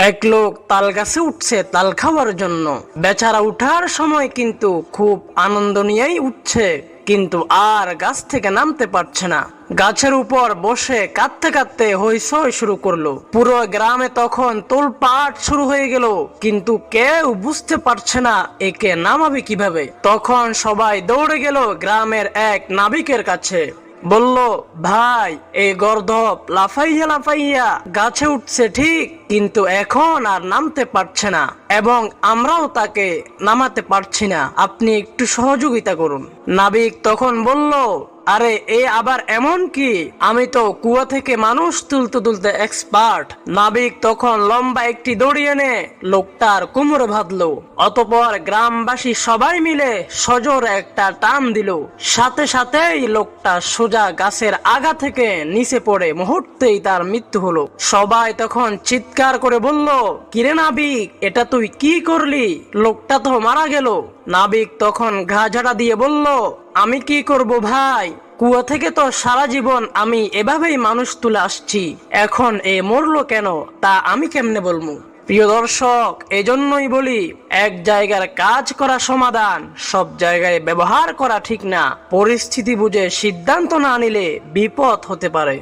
এক লোক তাল গাছে উঠছে তাল খাওয়ার জন্য। বেচারা উঠার সময় কিন্তু খুব আনন্দ নিয়েই উঠছে, কিন্তু আর গাছ থেকে নামতে পারছে না। গাছের উপর বসে কাঁদতে কাঁদতে হইচই শুরু করলো। পুরো গ্রামে তখন তোলপাট শুরু হয়ে গেল, কিন্তু কেউ বুঝতে পারছে না একে নামাবে কিভাবে। তখন সবাই দৌড়ে গেল গ্রামের এক নাবিকের কাছে। বলল, ভাই, এই গর্দভ লাফাইয়া লাফাইয়া গাছে উঠছে ঠিক, কিন্তু এখন আর নামতে পারছে না, এবং আমরাও তাকে নামাতে পারছি না, আপনি একটু সহযোগিতা করুন। নাবিক তখন বলল, আরে এ আবার এমন কি, আমি তো কুয়া থেকে মানুষ তুলতে তুলতে এক্সপার্ট। নাবিক তখন লম্বা একটি দড়ি এনে লোকটার কোমরে বাঁধলো। অতঃপর গ্রামবাসী সবাই মিলে সজোরে একটা টান দিল। সাথে সাথেই লোকটা সোজা গাছের আগা থেকে নিচে পড়ে মুহূর্তেই তার মৃত্যু হলো। সবাই তখন চিৎকার করে বলল, কিরে নাবিক, এটা তুই কি করলি? লোকটা তো মারা গেল। নাবিক তখন ঘা ঝাড়া দিয়ে বলল, আমি কি করব ভাই, কুয়া থেকে তো সারা জীবন আমি এভাবেই মানুষ তুলে আসছি, এখন এ মরলো কেন তা আমি কেমনে বলবো। প্রিয় দর্শক, এজন্যই বলি, এক জায়গার কাজ করা সমাধান, সব জায়গায় ব্যবহার করা ঠিক না। পরিস্থিতি বুঝে সিদ্ধান্ত না নিলে বিপদ হতে পারে।